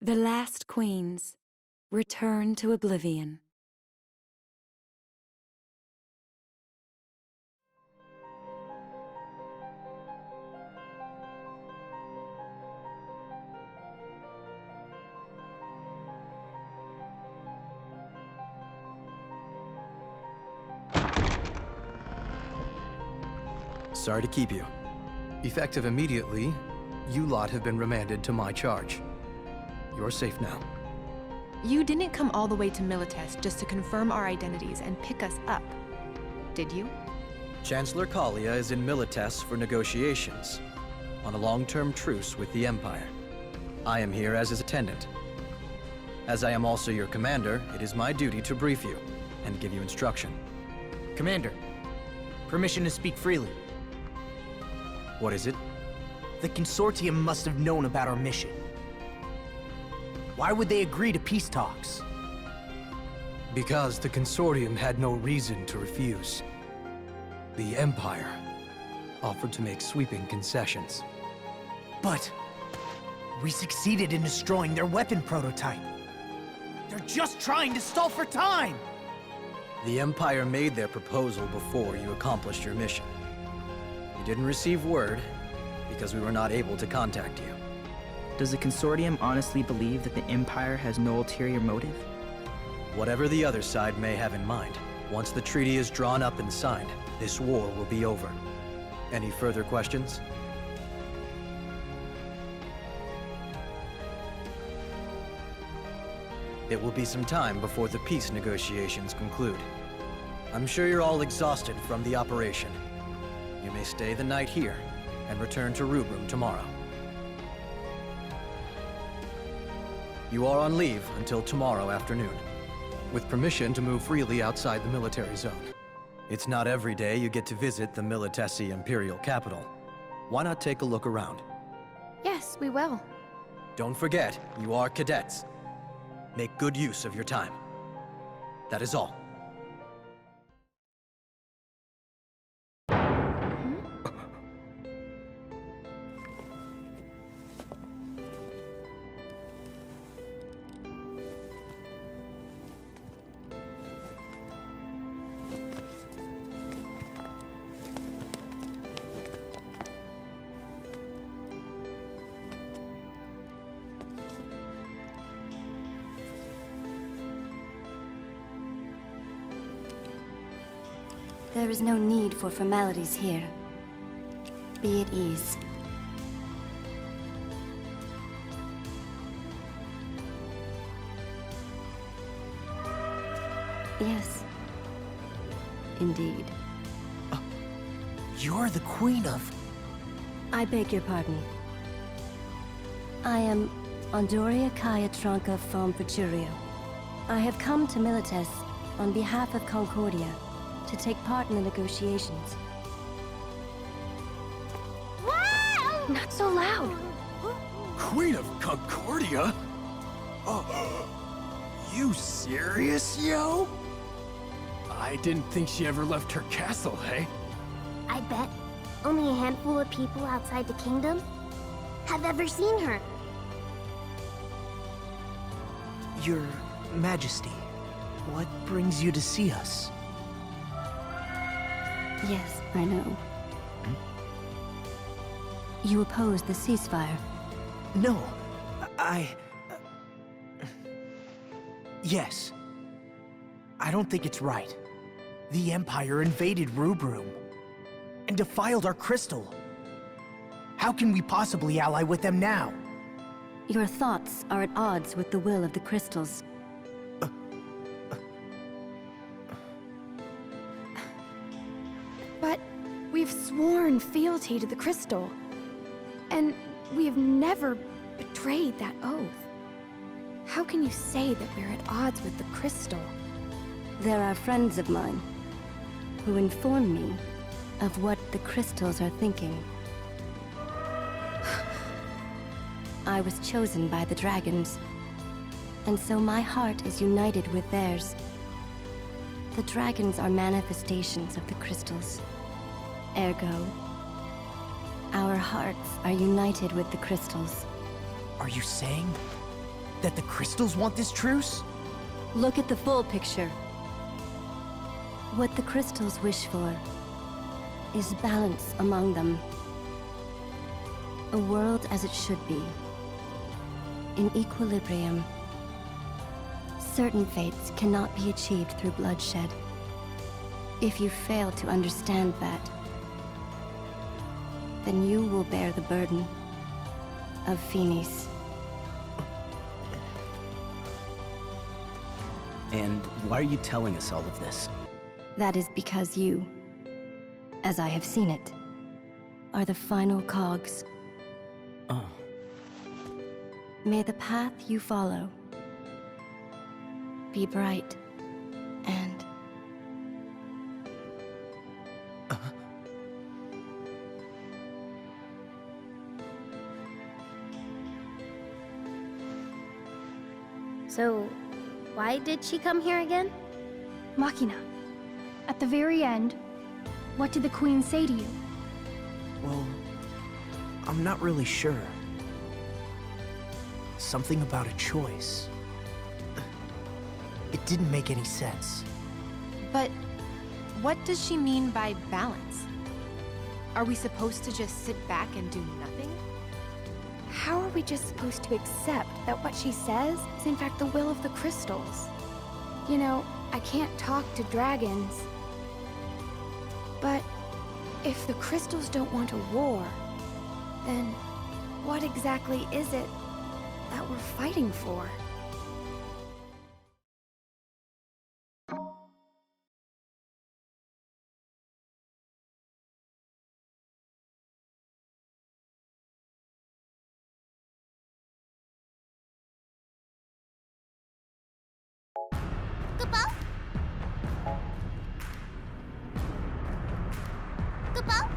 The last queens return to oblivion. Sorry to keep you. Effective immediately, you lot have been remanded to my charge. You're safe now. You didn't come all the way to Milites just to confirm our identities and pick us up, did you? Chancellor Kalia is in Milites for negotiations, on a long-term truce with the Empire. I am here as his attendant. As I am also your commander, it is my duty to brief you and give you instruction. Commander, permission to speak freely. What is it? The Consortium must have known about our mission. Why would they agree to peace talks? Because the Consortium had no reason to refuse. The Empire offered to make sweeping concessions. But we succeeded in destroying their weapon prototype. They're just trying to stall for time! The Empire made their proposal before you accomplished your mission. You didn't receive word because we were not able to contact you. Does the Consortium honestly believe that the Empire has no ulterior motive? Whatever the other side may have in mind, once the treaty is drawn up and signed, this war will be over. Any further questions? It will be some time before the peace negotiations conclude. I'm sure you're all exhausted from the operation. You may stay the night here and return to Rubrum tomorrow. You are on leave until tomorrow afternoon, with permission to move freely outside the military zone. It's not every day you get to visit the Militesi Imperial capital. Why not take a look around? Yes, we will. Don't forget, you are cadets. Make good use of your time. That is all. There is no need for formalities here. Be at ease. Yes. Indeed. You're the Queen of... I beg your pardon. I am Andoria Kaya Tranca from Futurio. I have come to Milites on behalf of Concordia to take part in the negotiations. Wow! Not so loud! Queen of Concordia? Oh, you serious, yo? I didn't think she ever left her castle, hey? I bet only a handful of people outside the kingdom have ever seen her. Your Majesty, what brings you to see us? Yes, I know. You oppose the ceasefire. No, Yes. I don't think it's right. The Empire invaded Rubrum and defiled our crystal. How can we possibly ally with them now? Your thoughts are at odds with the will of the crystals. But we've sworn fealty to the crystal. And we've never betrayed that oath. How can you say that we're at odds with the crystal? There are friends of mine who inform me of what the crystals are thinking. I was chosen by the dragons, and so my heart is united with theirs. The dragons are manifestations of the crystals. Ergo, our hearts are united with the crystals. Are you saying That the crystals want this truce? Look at the full picture. What the crystals wish for is balance among them. A world as it should be. In equilibrium. Certain fates cannot be achieved through bloodshed. If you fail to understand that, then you will bear the burden of Finis. And why are you telling us all of this? That is because you, as I have seen it, are the final cogs. Oh. May the path you follow be bright and... So, why did she come here again? Machina, at the very end, what did the Queen say to you? Well, I'm not really sure. Something about a choice. It didn't make any sense. But what does she mean by balance? Are we supposed to just sit back and do nothing? How are we just supposed to accept that what she says is in fact the will of the crystals? You know, I can't talk to dragons. But if the crystals don't want a war, then what exactly is it that we're fighting for? Kupo? Kupo?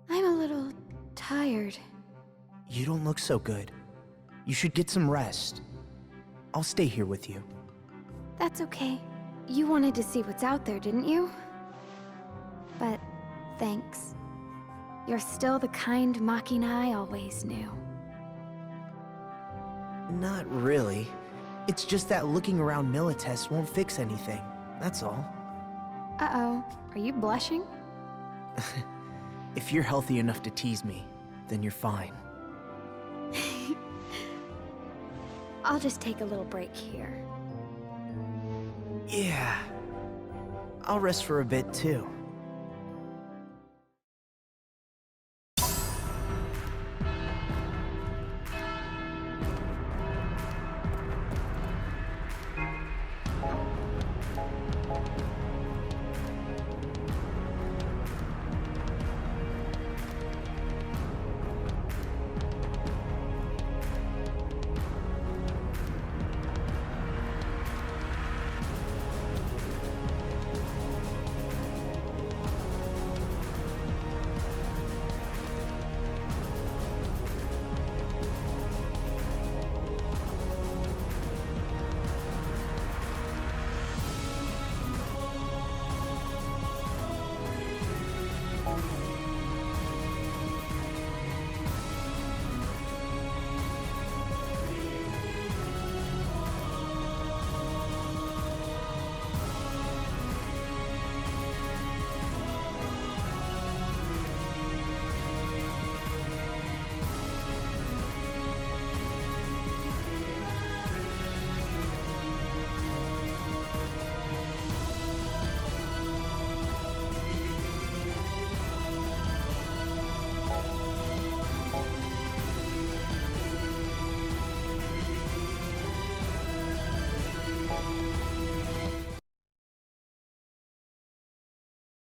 I'm a little tired. You don't look so good. You should get some rest. I'll stay here with you. That's okay. You wanted to see what's out there, didn't you? But thanks. You're still the kind Machina I always knew. Not really. It's just that looking around Milites won't fix anything. That's all. Uh-oh. Are you blushing? If you're healthy enough to tease me, then you're fine. I'll just take a little break here. Yeah. I'll rest for a bit, too.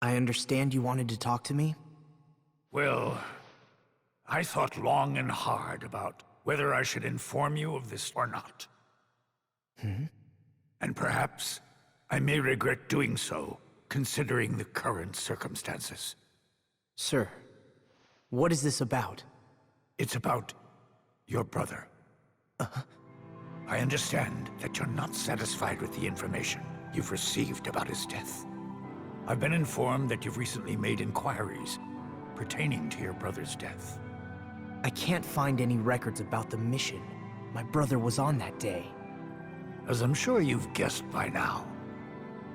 I understand you wanted to talk to me? Well, I thought long and hard about whether I should inform you of this or not. And perhaps I may regret doing so, considering the current circumstances. Sir, what is this about? It's about your brother. I understand that you're not satisfied with the information you've received about his death. I've been informed that you've recently made inquiries pertaining to your brother's death. I can't find any records about the mission. My brother was on that day. As I'm sure you've guessed by now,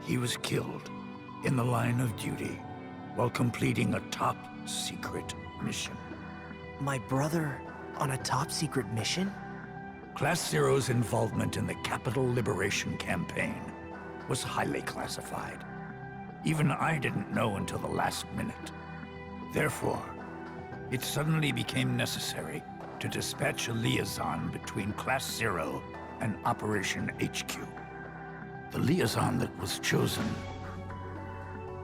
he was killed in the line of duty while completing a top-secret mission. My brother on a top-secret mission? Class Zero's involvement in the Capital Liberation Campaign was highly classified. Even I didn't know until the last minute. Therefore, it suddenly became necessary to dispatch a liaison between Class Zero and Operation HQ. The liaison that was chosen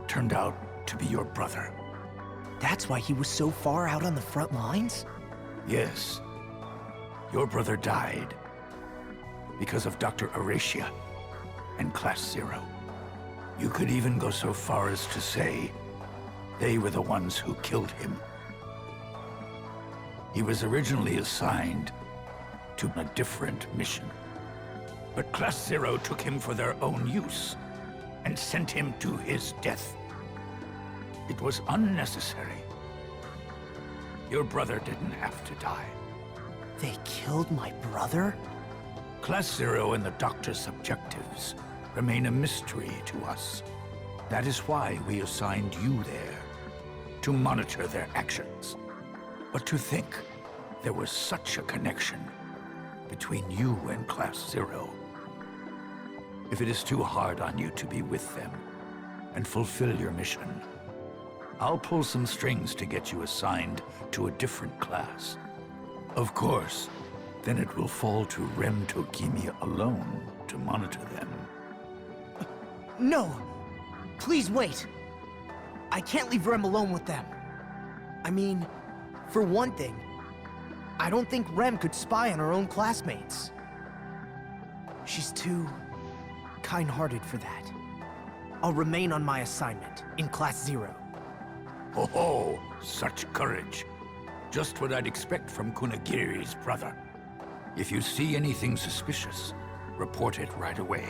turned out to be your brother. That's why he was so far out on the front lines? Yes. Your brother died because of Dr. Aracia and Class Zero. You could even go so far as to say they were the ones who killed him. He was originally assigned to a different mission. But Class Zero took him for their own use and sent him to his death. It was unnecessary. Your brother didn't have to die. They killed my brother? Class Zero and the Doctor's objectives remain a mystery to us. That is why we assigned you there, to monitor their actions. But to think there was such a connection between you and Class Zero. If it is too hard on you to be with them and fulfill your mission, I'll pull some strings to get you assigned to a different class. Of course, then it will fall to Rem Tokimi alone to monitor them. No! Please wait! I can't leave Rem alone with them. I mean, for one thing, I don't think Rem could spy on her own classmates. She's too kind-hearted for that. I'll remain on my assignment in Class Zero. Oh, such courage. Just what I'd expect from Kunagiri's brother. If you see anything suspicious, report it right away.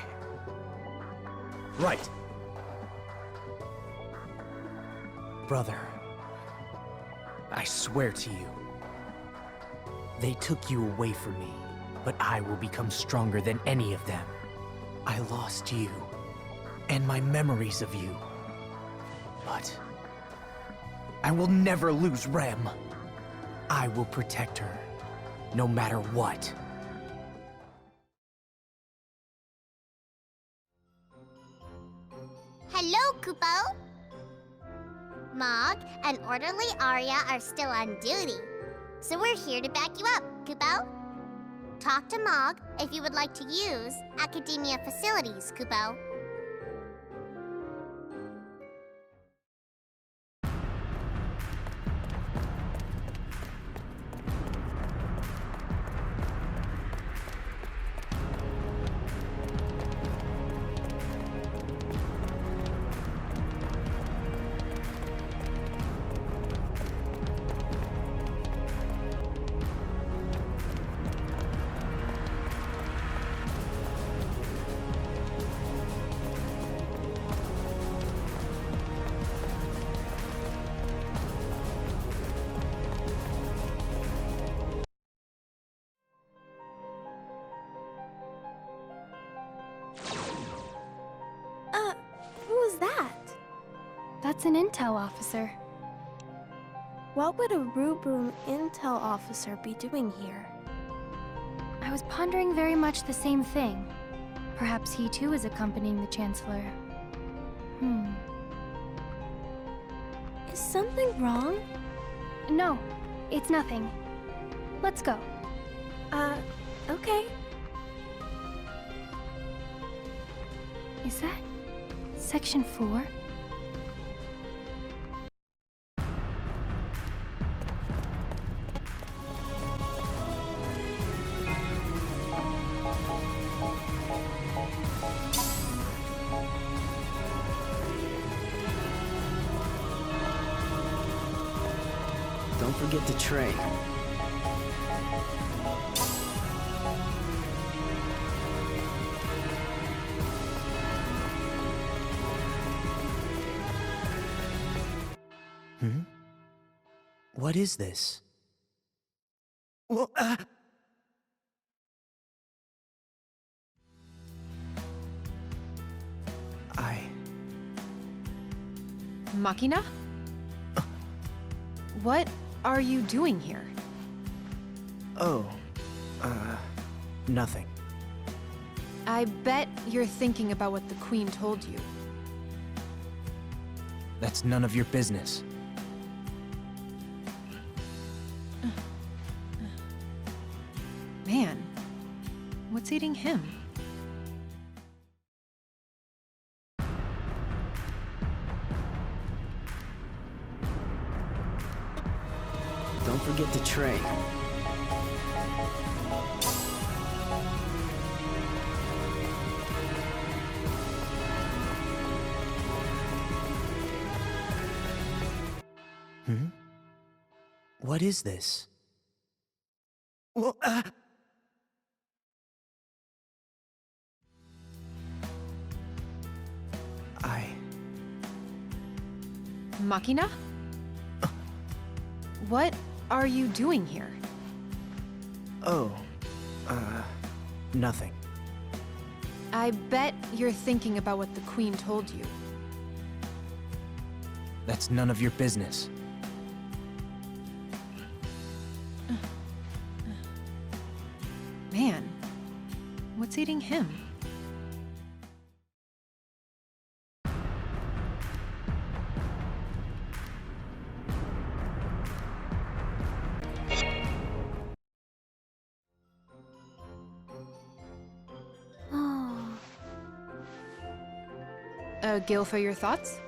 Right. Brother, I swear to you, they took you away from me, but I will become stronger than any of them. I lost you, and my memories of you. But I will never lose Rem. I will protect her, no matter what. Hello, Kupo! Mog and Orderly Arya are still on duty, so we're here to back you up, Kupo. Talk to Mog if you would like to use Academia facilities, Kupo. Who was that? That's an intel officer. What would a Rubrum intel officer be doing here? I was pondering very much the same thing. Perhaps he too is accompanying the Chancellor. Is something wrong? No, it's nothing. Let's go. Okay. Is that Section 4? Don't forget to train. What is this? Machina? What are you doing here? Oh, nothing. I bet you're thinking about what the Queen told you. That's none of your business. Man, what's eating him? Don't forget the train. What is this? Machina? What are you doing here? Oh, nothing. I bet you're thinking about what the Queen told you. That's none of your business. Man, what's eating him? Gilfa, your thoughts?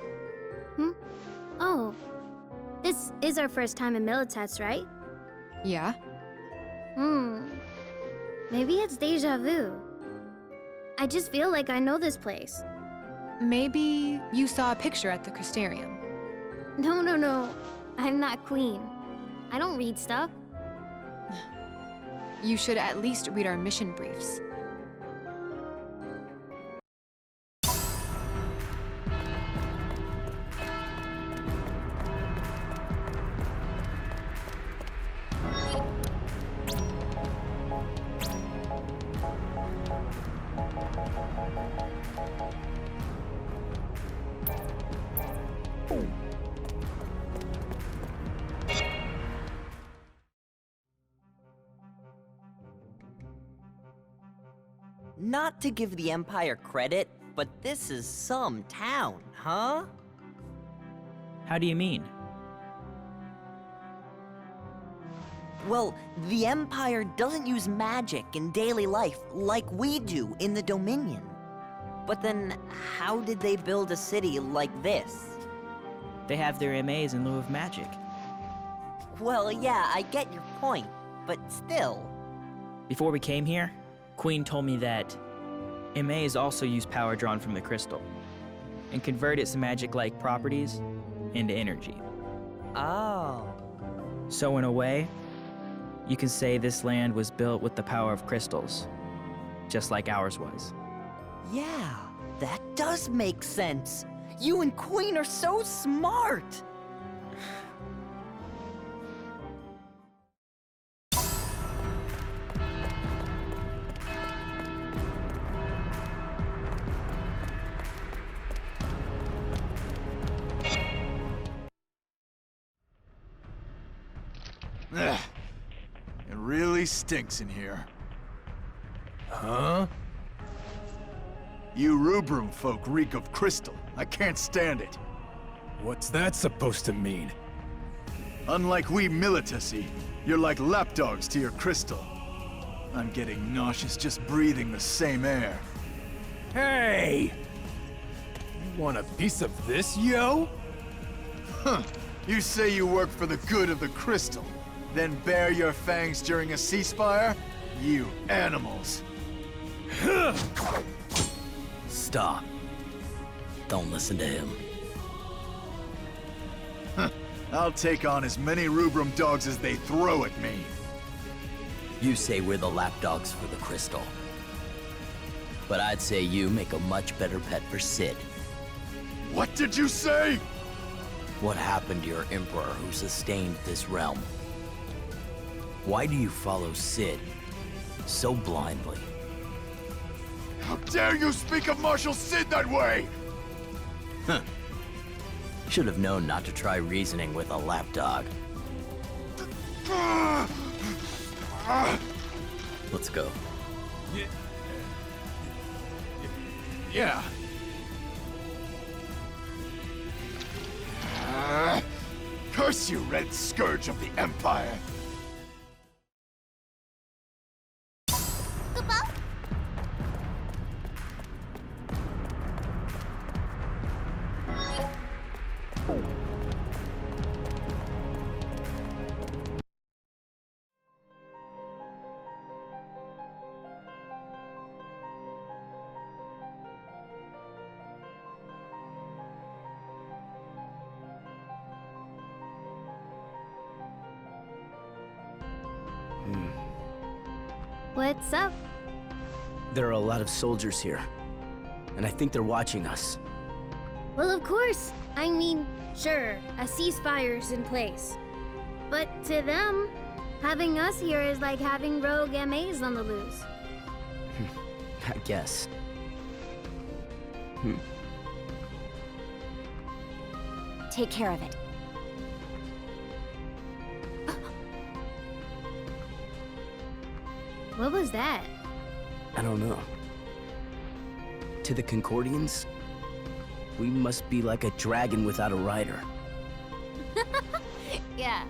Oh. This is our first time in Militess, right? Yeah. Maybe it's deja vu. I just feel like I know this place. Maybe you saw a picture at the Crystarium. No. I'm not Queen. I don't read stuff. You should at least read our mission briefs. Not to give the Empire credit, but this is some town, huh? How do you mean? Well, the Empire doesn't use magic in daily life like we do in the Dominion. But then, how did they build a city like this? They have their MAs in lieu of magic. Well, yeah, I get your point, but still. Before we came here, Queen told me that MAs also use power drawn from the crystal and convert its magic-like properties into energy. Oh. So in a way, you can say this land was built with the power of crystals, just like ours was. Yeah, that does make sense. You and Queen are so smart. Ugh. It really stinks in here. Huh? You Rubrum folk reek of crystal. I can't stand it. What's that supposed to mean? Unlike we Militesi, you're like lapdogs to your crystal. I'm getting nauseous just breathing the same air. Hey! You want a piece of this, yo? Huh. You say you work for the good of the crystal, then bare your fangs during a ceasefire? You animals. Stop. Don't listen to him. I'll take on as many Rubrum dogs as they throw at me. You say we're the lapdogs for the crystal. But I'd say you make a much better pet for Sid. What did you say? What happened to your Emperor who sustained this realm? Why do you follow Sid so blindly? How dare you speak of Marshal Sid that way! Huh. Should have known not to try reasoning with a lapdog. Let's go. Yeah. Curse you, Red Scourge of the Empire! Kupo? What's up? There are a lot of soldiers here, and I think they're watching us. Well, of course. I mean, sure, a ceasefire's in place. But to them, having us here is like having rogue MAs on the loose. I guess. Take care of it. What was that? I don't know. To the Concordians, we must be like a dragon without a rider. Yeah.